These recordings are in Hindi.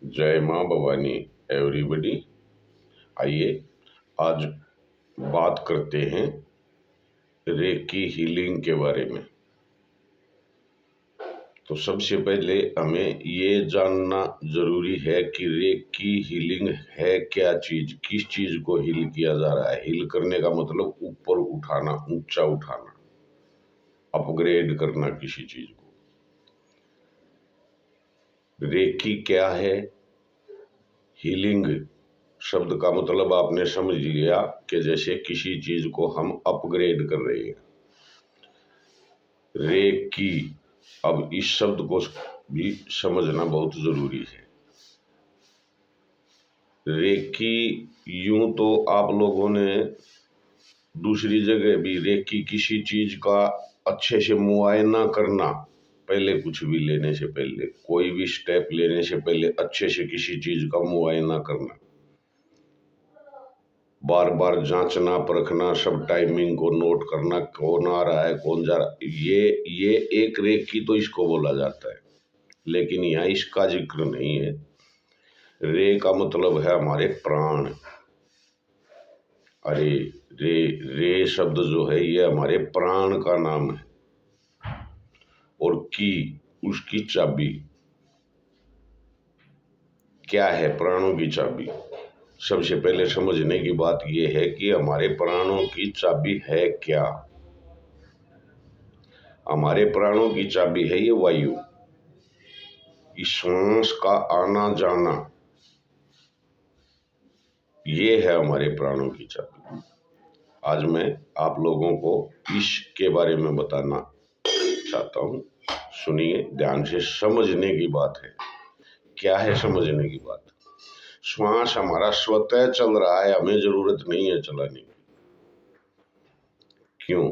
जय माँ भवानी एवरीबडी। आइए आज बात करते हैं रेकी हीलिंग के बारे में। तो सबसे पहले हमें ये जानना जरूरी है कि रेकी हीलिंग है क्या चीज, किस चीज को हील किया जा रहा है। हील करने का मतलब ऊपर उठाना, ऊंचा उठाना, अपग्रेड करना किसी चीज को। रेकी क्या है? हीलिंग शब्द का मतलब आपने समझ लिया कि जैसे किसी चीज को हम अपग्रेड कर रहे हैं। रेकी, अब इस शब्द को भी समझना बहुत जरूरी है। रेकी यूं तो आप लोगों ने दूसरी जगह भी रेकी किसी चीज का अच्छे से मुआयना करना, पहले कुछ भी लेने से पहले, कोई भी स्टेप लेने से पहले अच्छे से किसी चीज का मुआयना करना, बार बार जांचना परखना, सब टाइमिंग को नोट करना, कौन आ रहा है कौन जा रहा है। ये एक रेकी तो इसको बोला जाता है, लेकिन यहाँ इसका जिक्र नहीं है। रे का मतलब है हमारे प्राण। अरे रे रे शब्द जो है ये हमारे प्राण का नाम है, और की उसकी चाबी। क्या है प्राणों की चाबी? सबसे पहले समझने की बात यह है कि हमारे प्राणों की चाबी है क्या। हमारे प्राणों की चाबी है ये वायु, इस श्वास का आना जाना, ये है हमारे प्राणों की चाबी। आज मैं आप लोगों को इसके बारे में बताना चाहता हूँ। सुनिए ध्यान से, समझने की बात है। क्या है समझने की बात? श्वास हमारा स्वतः चल रहा है, हमें जरूरत नहीं है चलाने की। क्यों?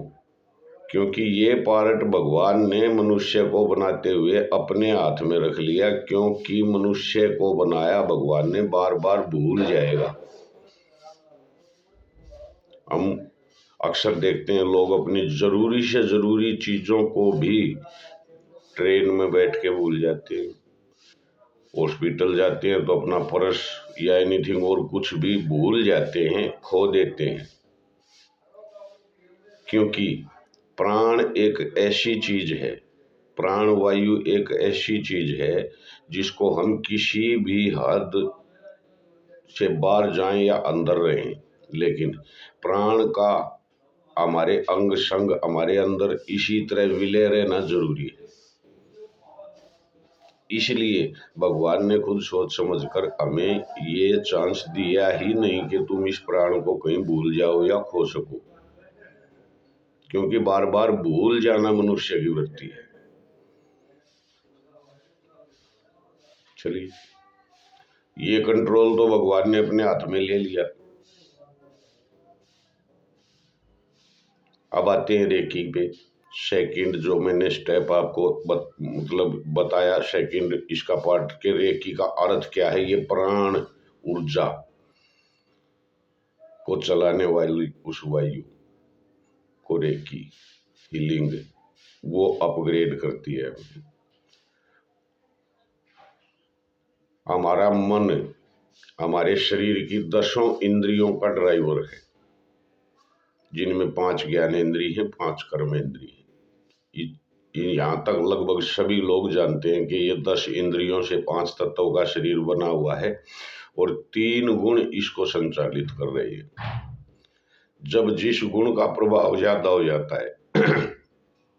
क्योंकि ये पार्ट भगवान ने मनुष्य को बनाते हुए अपने हाथ में रख लिया। क्योंकि मनुष्य को बनाया भगवान ने, बार बार भूल जाएगा। हम अक्सर देखते हैं लोग अपनी जरूरी से जरूरी चीजों को भी ट्रेन में बैठ के भूल जाते हैं। हॉस्पिटल जाते हैं तो अपना पर्स या एनीथिंग और कुछ भी भूल जाते हैं, खो देते हैं। क्योंकि प्राण एक ऐसी चीज है, प्राण वायु एक ऐसी चीज है जिसको हम किसी भी हद से बाहर जाएं या अंदर रहें, लेकिन प्राण का हमारे अंग संग हमारे अंदर इसी तरह विलय रहना जरूरी है। इसलिए भगवान ने खुद सोच समझ कर हमें ये चांस दिया ही नहीं कि तुम इस प्राण को कहीं भूल जाओ या खो सको। क्योंकि बार बार भूल जाना मनुष्य की वृत्ति है। चलिए, ये कंट्रोल तो भगवान ने अपने हाथ में ले लिया। अब आते हैं रेकी पे। सेकंड जो मैंने स्टेप आपको मतलब बताया, सेकंड इसका पार्ट के रेकी का अर्थ क्या है। ये प्राण ऊर्जा को चलाने वाली उस वायु को रेकी हीलिंग वो अपग्रेड करती है। हमारा मन हमारे शरीर की 10 इंद्रियों का ड्राइवर है, जिनमें 5 ज्ञानेंद्रिय हैं, 5 कर्मेंद्रिय हैं। यहाँ तक लगभग सभी लोग जानते हैं कि ये 10 इंद्रियों से 5 तत्वों का शरीर बना हुआ है, और 3 गुण इसको संचालित कर रहे हैं। जब जिस गुण का प्रभाव ज्यादा हो जाता है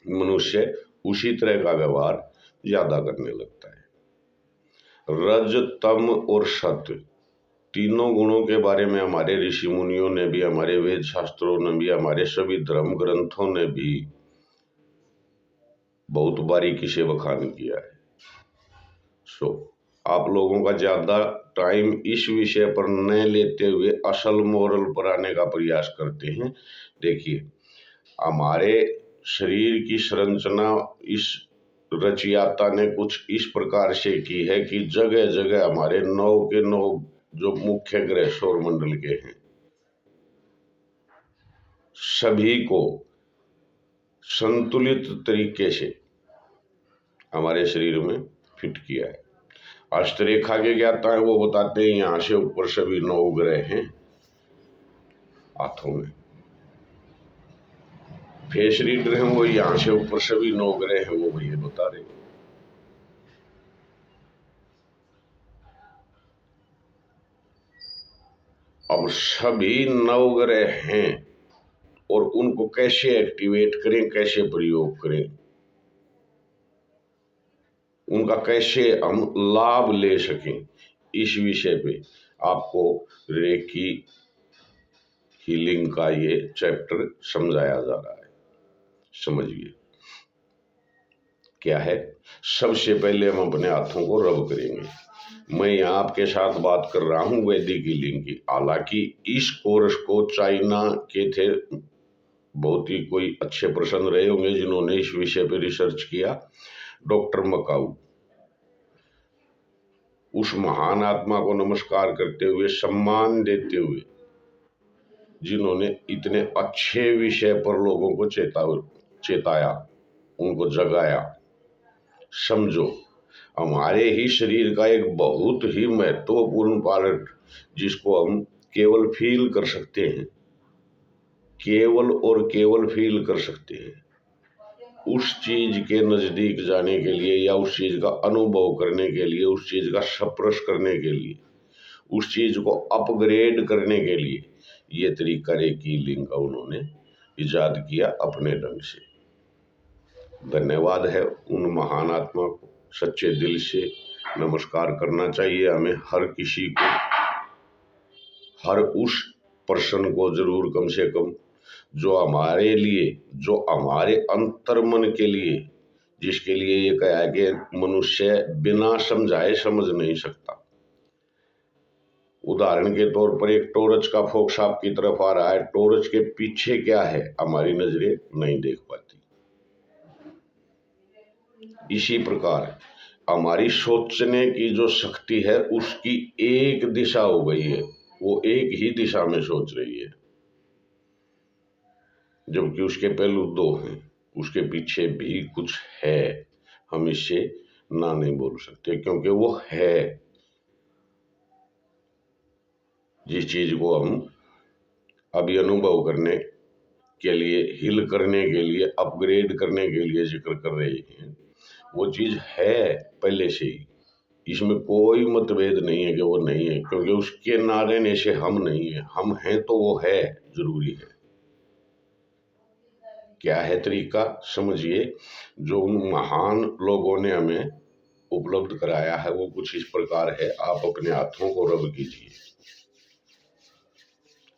मनुष्य उसी तरह का व्यवहार ज्यादा करने लगता है। रज, तम और सत, तीनों गुणों के बारे में हमारे ऋषि मुनियों ने भी, हमारे वेद शास्त्रों ने भी, हमारे सभी धर्म ग्रंथों ने भी बहुत बारीकी से बखान किया है। आप लोगों का ज्यादा टाइम इस विषय पर न लेते हुए असल मोरल पर आने का प्रयास करते हैं। देखिए, हमारे शरीर की संरचना इस रचयिता ने कुछ इस प्रकार से की है कि जगह जगह हमारे 9 के 9 जो मुख्य ग्रह सौर मंडल के हैं, सभी को संतुलित तरीके से हमारे शरीर में फिट किया है। हस्तरेखा के ज्ञाता है वो बताते हैं यहाँ से ऊपर सभी 9 ग्रह हैं हाथों में। फेस रीडर हैं वो यहाँ से ऊपर सभी 9 ग्रह हैं वो भैया बता रहे हैं। अब सभी 9 ग्रह हैं और उनको कैसे एक्टिवेट करें, कैसे प्रयोग करें, उनका कैसे हम लाभ ले सकें, इस विषय पे आपको रेकी हीलिंग का ये चैप्टर समझाया जा रहा है। समझिए क्या है। सबसे पहले हम अपने हाथों को रब करेंगे। मैं यहाँ आपके साथ बात कर रहा हूँ वैदिक हीलिंग की। हालांकि इस कोर्स को चाइना के थे बहुत ही कोई अच्छे पर्सन रहे होंगे जिन्होंने इस विषय पे रिसर्च किया, डॉक्टर मकाऊ। उस महान आत्मा को नमस्कार करते हुए, सम्मान देते हुए, जिन्होंने इतने अच्छे विषय पर लोगों को चेताया, उनको जगाया। समझो हमारे ही शरीर का एक बहुत ही महत्वपूर्ण पार्ट जिसको हम केवल फील कर सकते हैं, केवल और केवल फील कर सकते हैं, उस चीज के नजदीक जाने के लिए या उस चीज का अनुभव करने के लिए, उस चीज का स्पर्श करने के लिए, उस चीज को अपग्रेड करने के लिए ये तरीका रेकी हीलिंग का उन्होंने इजाद किया अपने ढंग से। धन्यवाद है उन महान आत्मा को। सच्चे दिल से नमस्कार करना चाहिए हमें हर किसी को, हर उस पर्सन को जरूर कम से कम जो हमारे लिए, जो हमारे अंतर्मन के लिए, जिसके लिए ये कहा है कि मनुष्य बिना समझाए समझ नहीं सकता। उदाहरण के तौर पर एक टॉर्च का फोकस आपकी तरफ आ रहा है, टॉर्च के पीछे क्या है हमारी नजरें नहीं देख पाती। इसी प्रकार हमारी सोचने की जो शक्ति है उसकी एक दिशा हो गई है, वो एक ही दिशा में सोच रही है, जबकि उसके पहलू 2 हैं, उसके पीछे भी कुछ है। हम इससे ना नहीं बोल सकते क्योंकि वो है। जिस चीज को हम अभी अनुभव करने के लिए, हिल करने के लिए, अपग्रेड करने के लिए जिक्र कर रहे हैं, वो चीज है पहले से ही। इसमें कोई मतभेद नहीं है कि वो नहीं है, क्योंकि उसके ना रहने से हम नहीं है, हम हैं तो वो है, जरूरी है। क्या है तरीका समझिए। जो उन महान लोगों ने हमें उपलब्ध कराया है वो कुछ इस प्रकार है। आप अपने हाथों को रब कीजिए।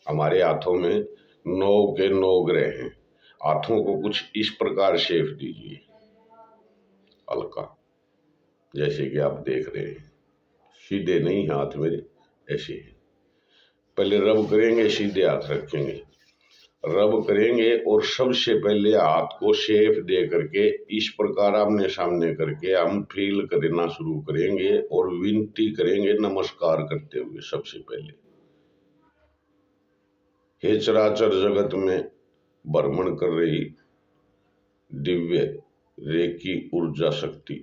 हमारे हाथों में 9 के 9 ग्रह हैं। हाथों को कुछ इस प्रकार शेप दीजिए, हल्का, जैसे कि आप देख रहे हैं। सीधे नहीं हाथ मेरे, ऐसे हैं। पहले रब करेंगे, सीधे हाथ रखेंगे, रब करेंगे और सबसे पहले हाथ को शेप दे करके इस प्रकार आमने सामने करके हम फील करना शुरू करेंगे और विनती करेंगे नमस्कार करते हुए। सबसे पहले, हे चराचर जगत में भ्रमण कर रही दिव्य रेकी ऊर्जा शक्ति,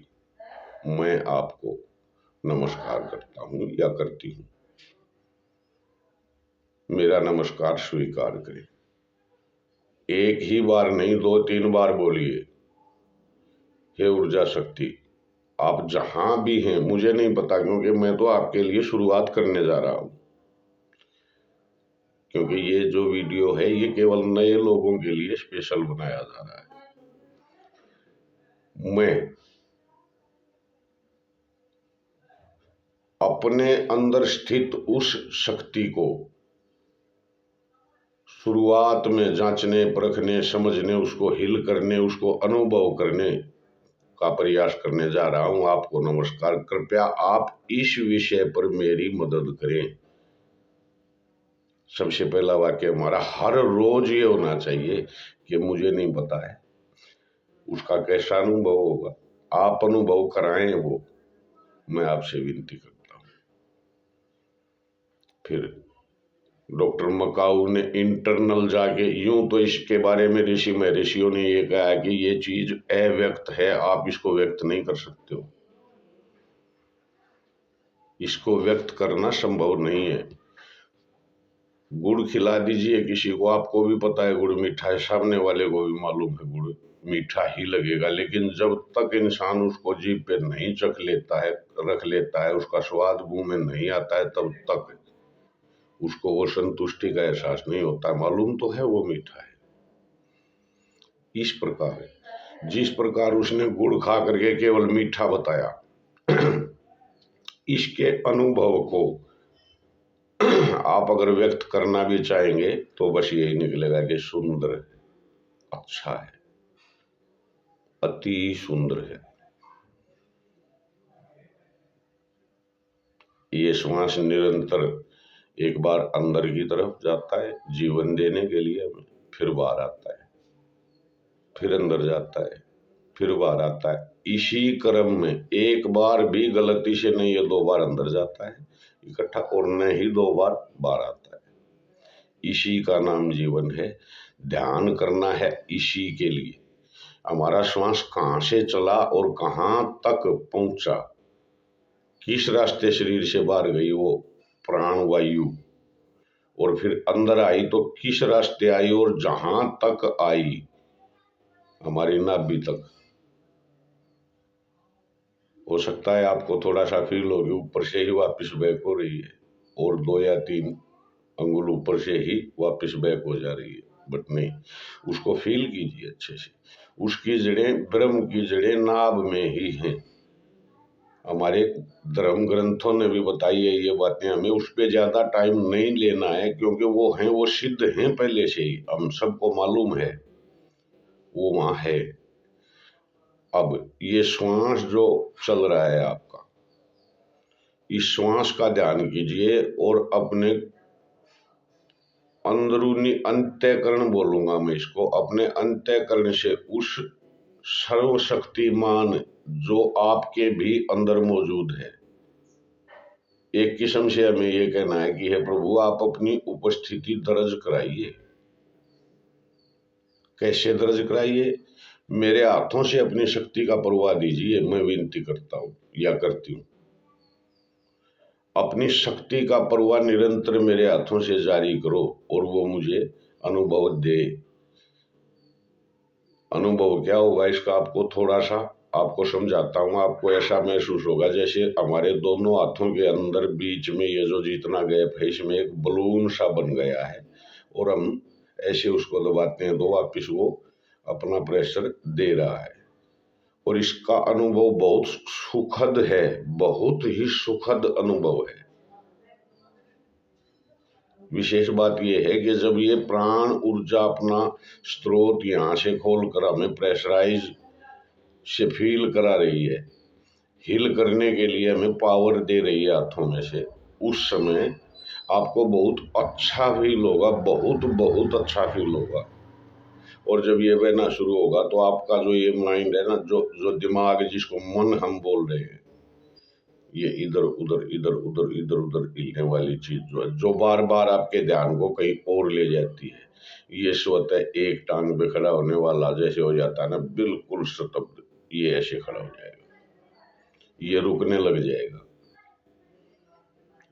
मैं आपको नमस्कार करता हूं या करती हूं। मेरा नमस्कार स्वीकार करें। एक ही बार नहीं, 2-3 बार बोलिए। हे ऊर्जा शक्ति, आप जहां भी हैं, मुझे नहीं पता, क्योंकि मैं तो आपके लिए शुरुआत करने जा रहा हूं, क्योंकि ये जो वीडियो है ये केवल नए लोगों के लिए स्पेशल बनाया जा रहा है। मैं अपने अंदर स्थित उस शक्ति को शुरुआत में जांचने, परखने, समझने, उसको हिल करने, उसको अनुभव करने का प्रयास करने जा रहा हूं। आपको नमस्कार। कृपया आप इस विषय पर मेरी मदद करें। सबसे पहला वाक्य हमारा हर रोज ये होना चाहिए कि मुझे नहीं पता है, उसका कैसा अनुभव होगा, आप अनुभव कराएं वो, मैं आपसे विनती करता हूं। फिर डॉक्टर मकाऊ ने इंटरनल जाके, यूं तो इसके बारे में ऋषियों ने ये कहा है कि ये चीज अव्यक्त है, आप इसको व्यक्त नहीं कर सकते हो। इसको व्यक्त करना संभव नहीं है। गुड़ खिला दीजिए किसी को, आपको भी पता है गुड़ मीठा है, सामने वाले को भी मालूम है गुड़ मीठा ही लगेगा, लेकिन जब तक इंसान उसको जीभ पे नहीं चख लेता है, रख लेता है, उसका स्वाद मुंह में नहीं आता है, तब तक उसको वो संतुष्टि का एहसास नहीं होता। मालूम तो है वो मीठा है। इस प्रकार जिस प्रकार उसने गुड़ खा करके केवल मीठा बताया, इसके अनुभव को आप अगर व्यक्त करना भी चाहेंगे तो बस यही निकलेगा कि सुंदर है, अच्छा है, अति सुंदर है। ये श्वास निरंतर एक बार अंदर की तरफ जाता है जीवन देने के लिए हमें, फिर बाहर आता है, फिर अंदर जाता है, फिर बाहर आता है। इसी क्रम में एक बार भी गलती से नहीं ये 2 बार अंदर जाता है इकट्ठा, और न ही 2 बार बाहर आता है। इसी का नाम जीवन है। ध्यान करना है इसी के लिए। हमारा श्वास कहाँ से चला और कहाँ तक पहुंचा, किस रास्ते शरीर से बाहर गई वो प्राण वायु, और फिर अंदर आई तो किस रास्ते आई, और जहां तक आई हमारी नाभि तक। हो सकता है आपको थोड़ा सा फील होगी ऊपर से ही वापस बैक हो रही है, और 2 या 3 अंगुल ऊपर से ही वापस बैक हो जा रही है, बट नहीं, उसको फील कीजिए अच्छे से। उसकी जड़ें, ब्रह्म की जड़ें नाभ में ही हैं। हमारे धर्म ग्रंथों ने भी बताई है ये बातें, हमें उस पर ज्यादा टाइम नहीं लेना है, क्योंकि वो हैं, वो सिद्ध हैं पहले से ही, हम सबको मालूम है वो वहां है। अब ये श्वास जो चल रहा है आपका, इस श्वास का ध्यान कीजिए और अपने अंदरूनी अंतःकरण बोलूंगा मैं इसको, अपने अंतःकरण से उस सर्वशक्तिमान जो आपके भी अंदर मौजूद है, एक किस्म से हमें यह कहना है कि हे प्रभु आप अपनी उपस्थिति दर्ज कराइए। कैसे दर्ज कराइए? मेरे हाथों से अपनी शक्ति का प्रवाह दीजिए, मैं विनती करता हूं या करती हूं। अपनी शक्ति का प्रवाह निरंतर मेरे हाथों से जारी करो और वो मुझे अनुभव दे। अनुभव क्या होगा इसका आपको थोड़ा सा आपको समझाता हूँ। आपको ऐसा महसूस होगा जैसे हमारे दोनों हाथों के अंदर बीच में ये जो जितना गैप है इसमें एक बलून सा बन गया है, और हम ऐसे उसको दबाते हैं तो वापिस वो अपना प्रेशर दे रहा है, और इसका अनुभव बहुत सुखद है, बहुत ही सुखद अनुभव है। विशेष बात यह है कि जब ये प्राण ऊर्जा अपना स्रोत यहाँ से खोलकर हमें प्रेशराइज से फील करा रही है, हील करने के लिए हमें पावर दे रही है हाथों में से, उस समय आपको बहुत अच्छा फील होगा, बहुत बहुत अच्छा फील होगा। और जब ये बहना शुरू होगा तो आपका जो ये माइंड है ना, जो दिमाग जिसको मन हम बोल रहे हैं, ये इधर उधर इधर उधर इधर उधर हिलने वाली चीज जो है, जो बार बार आपके ध्यान को कहीं और ले जाती है, ये स्वतः एक टांग पे खड़ा होने वाला जैसे हो जाता है ना, बिल्कुल स्तब्ध, ये ऐसे खड़ा हो जाएगा, ये रुकने लग जाएगा,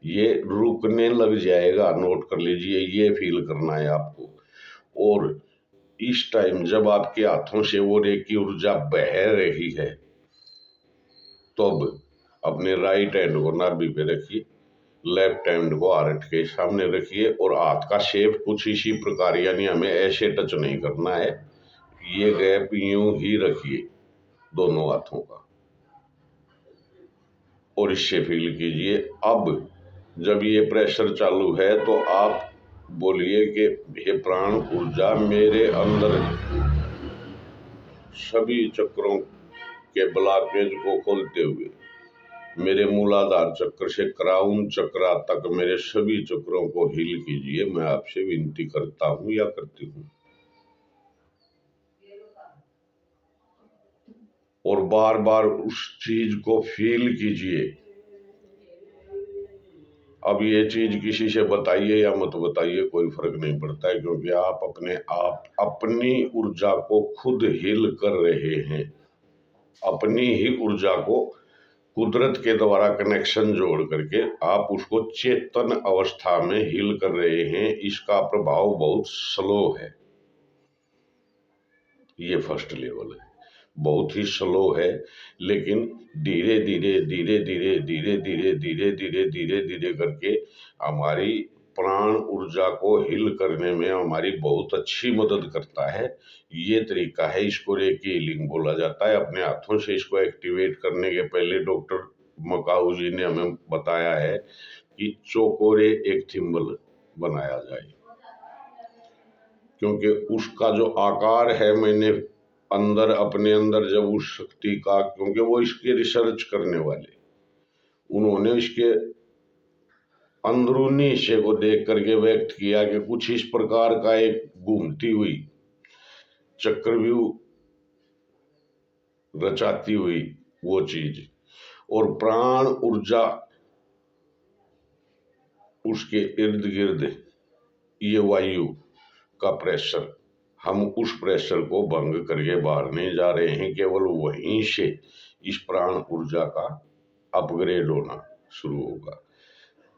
ये रुकने लग जाएगा। नोट कर लीजिए, ये फील करना है आपको। और इस टाइम जब आपके हाथों से वो रेकी ऊर्जा बह रही है, तब अपने राइट हैंड को नाभि पे रखिए, लेफ्ट हैंड को हार्ट के सामने रखिए, और हाथ का शेप कुछ इसी प्रकार, यानी हमें ऐसे टच नहीं करना है, ये गैप यूं ही रखिए दोनों हाथों का, और इससे फील कीजिए। अब जब ये प्रेशर चालू है तो आप बोलिए कि हे प्राण ऊर्जा मेरे अंदर सभी चक्रों के ब्लॉकेज को खोलते हुए मेरे मूलाधार चक्र से क्राउन चक्र तक मेरे सभी चक्रों को हील कीजिए, मैं आपसे विनती करता हूं या करती हूं। और बार बार उस चीज को फील कीजिए। अब ये चीज किसी से बताइए या मत बताइए, कोई फर्क नहीं पड़ता है, क्योंकि आप अपनी ऊर्जा को खुद हील कर रहे हैं, अपनी ही ऊर्जा को कुदरत के द्वारा कनेक्शन जोड़ करके आप उसको चेतन अवस्था में हील कर रहे हैं। इसका प्रभाव बहुत स्लो है। ये फर्स्ट लेवल है, बहुत ही स्लो है, लेकिन धीरे धीरे धीरे धीरे धीरे धीरे धीरे धीरे धीरे धीरे करके हमारी प्राण ऊर्जा को हील करने में हमारी बहुत अच्छी मदद करता है। ये तरीका है, इसको रेकी हीलिंग बोला जाता है। अपने हाथों से इसको एक्टिवेट करने के पहले डॉक्टर मकाऊ जी ने हमें बताया है कि चौकोरे एक थिम्बल बनाया जाए, क्योंकि उसका जो आकार है, मैंने अंदर अपने अंदर जब उस शक्ति का, क्योंकि वो इसके रिसर्च करने वाले, उन्होंने इसके अंदरूनी हिस्से को देख करके व्यक्त किया कि कुछ इस प्रकार का एक घूमती हुई चक्रव्यूह रचाती हुई वो चीज, और प्राण ऊर्जा उसके इर्द गिर्द, ये वायु का प्रेशर, हम उस प्रेशर को भंग करके बाहर नहीं जा रहे हैं, केवल वहीं से इस प्राण ऊर्जा का अपग्रेड होना शुरू होगा।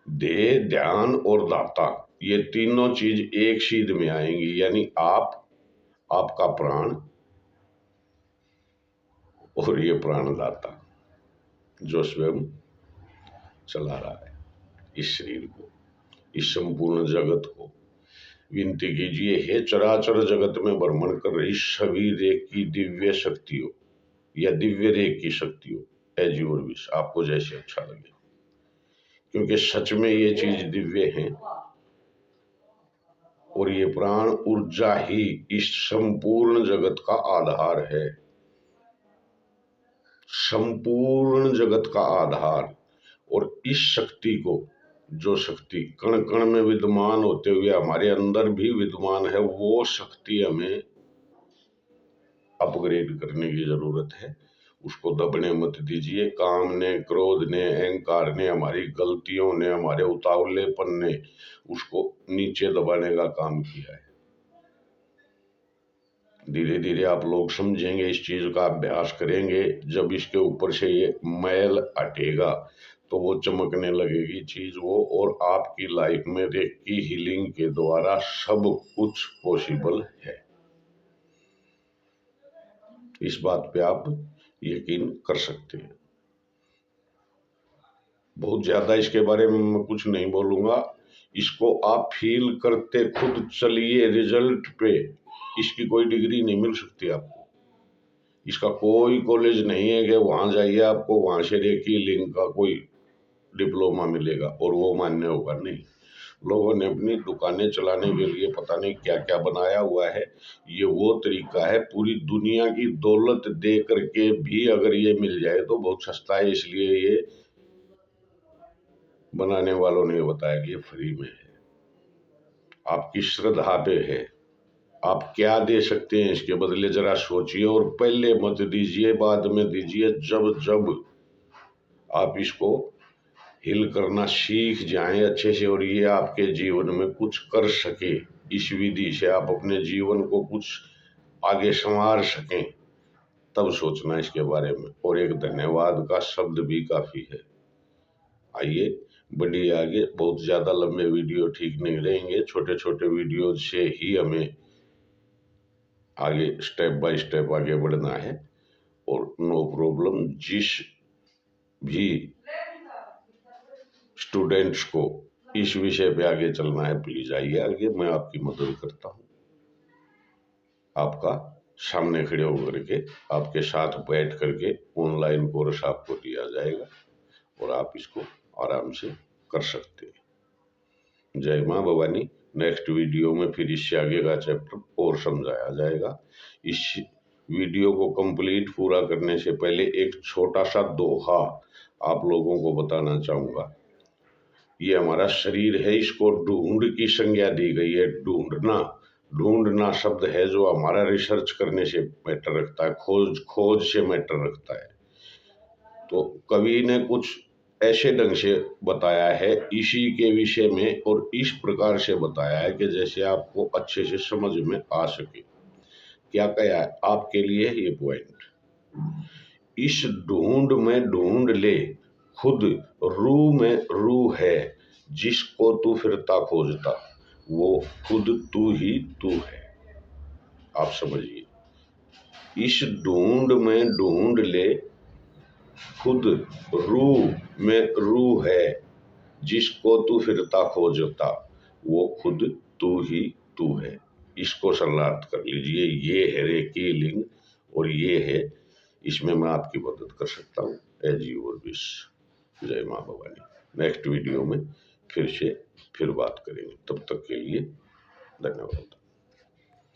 देह, ध्यान और दाता, ये तीनों चीज एक सीध में आएंगी, यानी आप, आपका प्राण और ये प्राणदाता जो स्वयं चला रहा है इस शरीर को, इस संपूर्ण जगत को। विनती कीजिए, हे चराचर जगत में भ्रमण कर रही सभी रेख की दिव्य शक्तियों या दिव्य रेख की शक्तियों, एज योर विश, आपको जैसे अच्छा लगे, क्योंकि सच में ये चीज दिव्य है। और ये प्राण ऊर्जा ही इस संपूर्ण जगत का आधार है, संपूर्ण जगत का आधार। और इस शक्ति को, जो शक्ति कण कण में विद्यमान होते हुए हमारे अंदर भी विद्यमान है, वो शक्ति हमें अपग्रेड करने की जरूरत है। उसको दबने मत दीजिए। काम ने, क्रोध ने, अहंकार ने, हमारी गलतियों ने, हमारे उतावलेपन ने उसको नीचे दबाने का काम किया है। धीरे धीरे आप लोग समझेंगे, इस चीज का अभ्यास करेंगे, जब इसके ऊपर से ये मैल हटेगा तो वो चमकने लगेगी चीज वो, और आपकी लाइफ में रेकी हीलिंग के द्वारा सब कुछ पॉसिबल है। इस बात पे आप यकीन कर सकते हैं। बहुत ज्यादा इसके बारे में मैं कुछ नहीं बोलूंगा, इसको आप फील करते खुद चलिए रिजल्ट पे। इसकी कोई डिग्री नहीं मिल सकती आपको, इसका कोई कॉलेज नहीं है कि वहां जाइए आपको वहां से रेकी हीलिंग का कोई डिप्लोमा मिलेगा और वो मान्य होगा, नहीं। लोगों ने अपनी दुकानें चलाने के लिए पता नहीं क्या क्या बनाया हुआ है। ये वो तरीका है, पूरी दुनिया की दौलत दे करके भी अगर ये मिल जाए तो बहुत सस्ता है, इसलिए ये बनाने वालों ने बताया कि ये फ्री में है, आपकी श्रद्धा पे है। आप क्या दे सकते हैं इसके बदले, जरा सोचिए, और पहले मत दीजिए, बाद में दीजिए। जब जब आप इसको हिल करना सीख जाएं अच्छे से और ये आपके जीवन में कुछ कर सके, इस विधि से आप अपने जीवन को कुछ आगे संवार सकें, तब सोचना इसके बारे में। और एक धन्यवाद का शब्द भी काफी है। आइए बढ़िए आगे, बहुत ज्यादा लंबे वीडियो ठीक नहीं रहेंगे, छोटे छोटे वीडियो से ही हमें आगे स्टेप बाय स्टेप आगे बढ़ना है। और नो प्रॉब्लम, जिस भी स्टूडेंट्स को इस विषय पे आगे चलना है, प्लीज आइए आगे, मैं आपकी मदद करता हूँ। आपका सामने खड़े होकर के, आपके साथ बैठ करके ऑनलाइन कोर्स आपको दिया जाएगा और आप इसको आराम से कर सकते हैं। जय माँ भवानी। नेक्स्ट वीडियो में फिर इससे आगे का चैप्टर और समझाया जाएगा। इस वीडियो को कंप्लीट पूरा करने से पहले एक छोटा सा दोहा आप लोगों को बताना चाहूंगा। ये हमारा शरीर है, इसको ढूंढ की संज्ञा दी गई है। ढूंढना, ढूंढना शब्द है जो हमारा रिसर्च करने से मैटर रखता है, खोज से मैटर रखता है। तो कवि ने कुछ ऐसे ढंग से बताया है इसी के विषय में, और इस प्रकार से बताया है कि जैसे आपको अच्छे से समझ में आ सके। क्या कहा है आपके लिए ये पॉइंट, इस ढूंढ में ढूंढ ले खुद रू में रू है, जिसको तू फिरता खोजता, वो खुद तू ही तू है। आप समझिए, इस ढूंढ में ढूंढ ले, खुद रू में रू है, जिसको तू फिरता खोजता, वो खुद तू ही तू है। इसको शरणार्थ कर लीजिए। ये है रे की लिंग और ये है, इसमें मैं आपकी मदद कर सकता हूँ एज योर विश। जय माँ भवानी। नेक्स्ट वीडियो में फिर बात करेंगे। तब तक के लिए धन्यवाद।